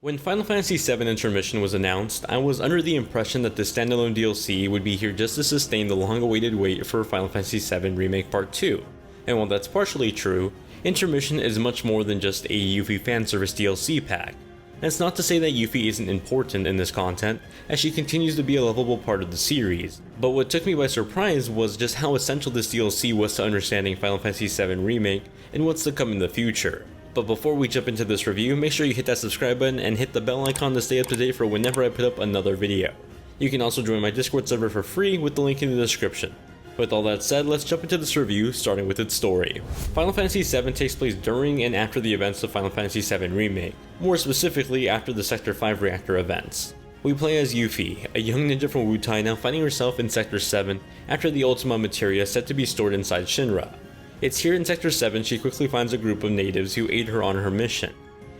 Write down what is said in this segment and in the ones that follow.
When Final Fantasy VII Intermission was announced, I was under the impression that the standalone DLC would be here just to sustain the long-awaited wait for Final Fantasy VII Remake Part 2. And while that's partially true, Intermission is much more than just a Yuffie fanservice DLC pack. That's not to say that Yuffie isn't important in this content, as she continues to be a lovable part of the series, but what took me by surprise was just how essential this DLC was to understanding Final Fantasy VII Remake and what's to come in the future. But before we jump into this review, make sure you hit that subscribe button and hit the bell icon to stay up to date for whenever I put up another video. You can also join my Discord server for free with the link in the description. With all that said, let's jump into this review, starting with its story. Final Fantasy VII takes place during and after the events of Final Fantasy VII Remake, more specifically after the Sector 5 reactor events. We play as Yuffie, a young ninja from Wutai now finding herself in Sector 7 after the Ultima materia set to be stored inside Shinra. It's here in Sector 7 she quickly finds a group of natives who aid her on her mission.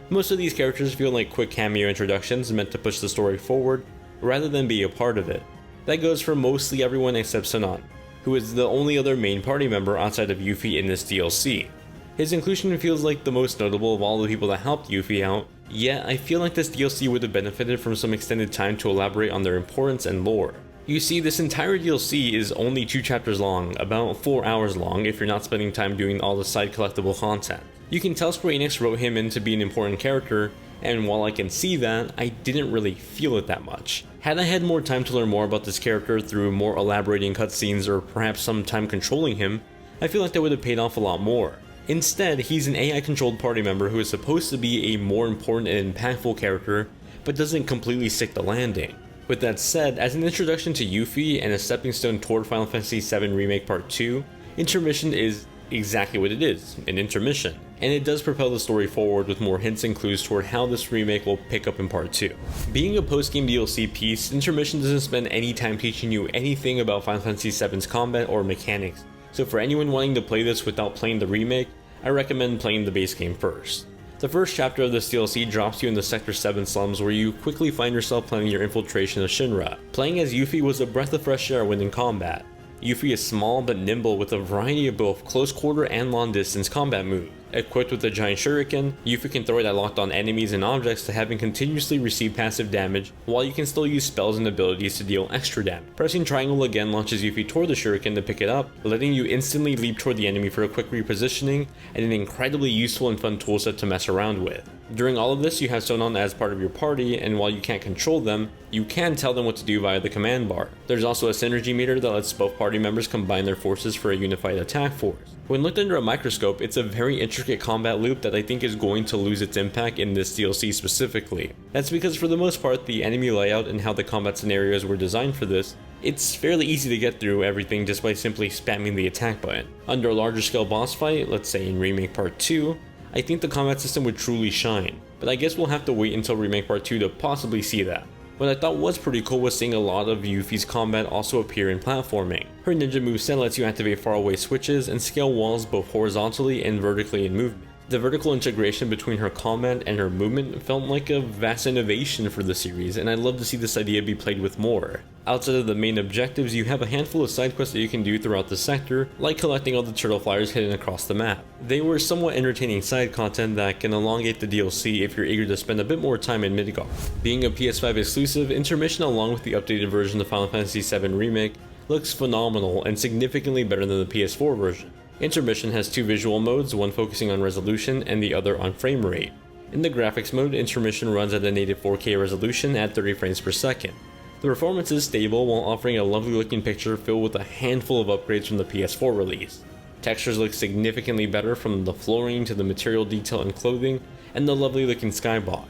Most of these characters feel like quick cameo introductions meant to push the story forward, rather than be a part of it. That goes for mostly everyone except Sinon, who is the only other main party member outside of Yuffie in this DLC. His inclusion feels like the most notable of all the people that helped Yuffie out, yet I feel like this DLC would have benefited from some extended time to elaborate on their importance and lore. You see, this entire DLC is only 2 chapters long, about 4 hours long if you're not spending time doing all the side collectible content. You can tell Square Enix wrote him in to be an important character, and while I can see that, I didn't really feel it that much. Had I had more time to learn more about this character through more elaborating cutscenes or perhaps some time controlling him, I feel like that would have paid off a lot more. Instead, he's an AI-controlled party member who is supposed to be a more important and impactful character, but doesn't completely stick the landing. With that said, as an introduction to Yuffie and a stepping stone toward Final Fantasy VII Remake Part 2, Intermission is exactly what it is, an intermission, and it does propel the story forward with more hints and clues toward how this remake will pick up in Part 2. Being a post-game DLC piece, Intermission doesn't spend any time teaching you anything about Final Fantasy VII's combat or mechanics, so for anyone wanting to play this without playing the remake, I recommend playing the base game first. The first chapter of this DLC drops you in the Sector 7 slums where you quickly find yourself planning your infiltration of Shinra. Playing as Yuffie was a breath of fresh air when in combat. Yuffie is small but nimble with a variety of both close quarter and long distance combat moves. Equipped with a giant shuriken, Yuffie can throw it at locked on enemies and objects to having continuously receive passive damage, while you can still use spells and abilities to deal extra damage. Pressing triangle again launches Yuffie toward the shuriken to pick it up, letting you instantly leap toward the enemy for a quick repositioning, and an incredibly useful and fun toolset to mess around with. During all of this, you have Sinon as part of your party, and while you can't control them, you can tell them what to do via the command bar. There's also a synergy meter that lets both party members combine their forces for a unified attack force. When looked under a microscope, it's a very intricate combat loop that I think is going to lose its impact in this DLC specifically. That's because for the most part, the enemy layout and how the combat scenarios were designed for this, it's fairly easy to get through everything just by simply spamming the attack button. Under a larger scale boss fight, let's say in Remake Part 2, I think the combat system would truly shine, but I guess we'll have to wait until Remake Part 2 to possibly see that. What I thought was pretty cool was seeing a lot of Yuffie's combat also appear in platforming. Her ninja moveset lets you activate faraway switches and scale walls both horizontally and vertically in movement. The vertical integration between her combat and her movement felt like a vast innovation for the series, and I'd love to see this idea be played with more. Outside of the main objectives, you have a handful of side quests that you can do throughout the sector, like collecting all the turtle flyers hidden across the map. They were somewhat entertaining side content that can elongate the DLC if you're eager to spend a bit more time in Midgar. Being a PS5 exclusive, Intermission along with the updated version of Final Fantasy VII Remake looks phenomenal and significantly better than the PS4 version. Intermission has 2 visual modes, one focusing on resolution and the other on frame rate. In the graphics mode, Intermission runs at a native 4K resolution at 30 frames per second. The performance is stable while offering a lovely looking picture filled with a handful of upgrades from the PS4 release. Textures look significantly better from the flooring to the material detail and clothing, and the lovely looking skybox.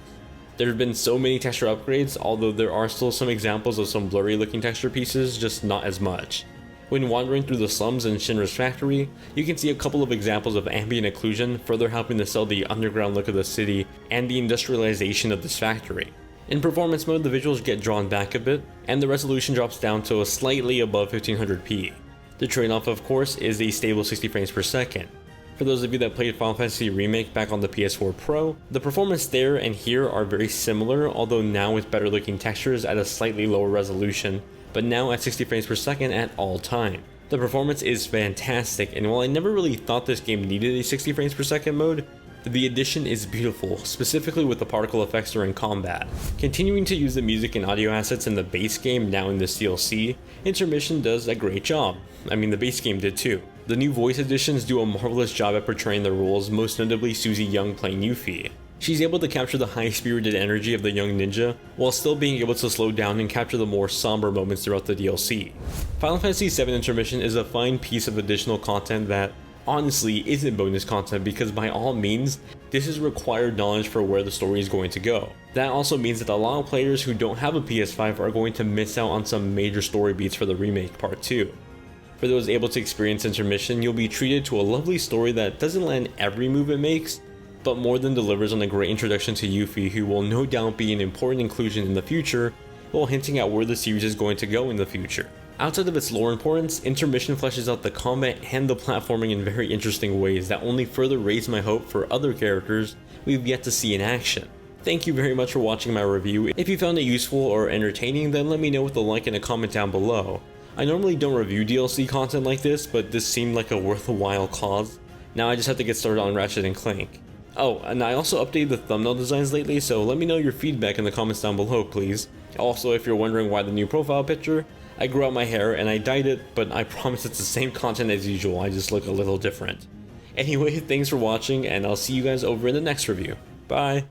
There have been so many texture upgrades, although there are still some examples of some blurry looking texture pieces, just not as much. When wandering through the slums in Shinra's factory, you can see a couple of examples of ambient occlusion, further helping to sell the underground look of the city and the industrialization of this factory. In performance mode, the visuals get drawn back a bit, and the resolution drops down to a slightly above 1500p. The trade-off, of course, is a stable 60 frames per second. For those of you that played Final Fantasy Remake back on the PS4 Pro, the performance there and here are very similar, although now with better looking textures at a slightly lower resolution, but now at 60 frames per second at all time. The performance is fantastic, and while I never really thought this game needed a 60 frames per second mode, The addition is beautiful, specifically with the particle effects during combat. Continuing to use the music and audio assets in the base game now in this DLC, Intermission does a great job. I mean, the base game did too. The new voice additions do a marvelous job at portraying the roles, most notably Susie Young playing Yuffie. She's able to capture the high-spirited energy of the young ninja, while still being able to slow down and capture the more somber moments throughout the DLC. Final Fantasy VII Intermission is a fine piece of additional content that honestly isn't bonus content, because by all means, this is required knowledge for where the story is going to go. That also means that a lot of players who don't have a PS5 are going to miss out on some major story beats for the remake part 2. For those able to experience Intermission, you'll be treated to a lovely story that doesn't land every move it makes, but more than delivers on a great introduction to Yuffie, who will no doubt be an important inclusion in the future, while hinting at where the series is going to go in the future. Outside of its lore importance, Intermission fleshes out the combat and the platforming in very interesting ways that only further raise my hope for other characters we've yet to see in action. Thank you very much for watching my review. If you found it useful or entertaining, then let me know with a like and a comment down below. I normally don't review DLC content like this, but this seemed like a worthwhile cause. Now I just have to get started on Ratchet & Clank. Oh, and I also updated the thumbnail designs lately, so let me know your feedback in the comments down below, please. Also, if you're wondering why the new profile picture, I grew out my hair and I dyed it, but I promise it's the same content as usual, I just look a little different. Anyway, thanks for watching, and I'll see you guys over in the next review. Bye!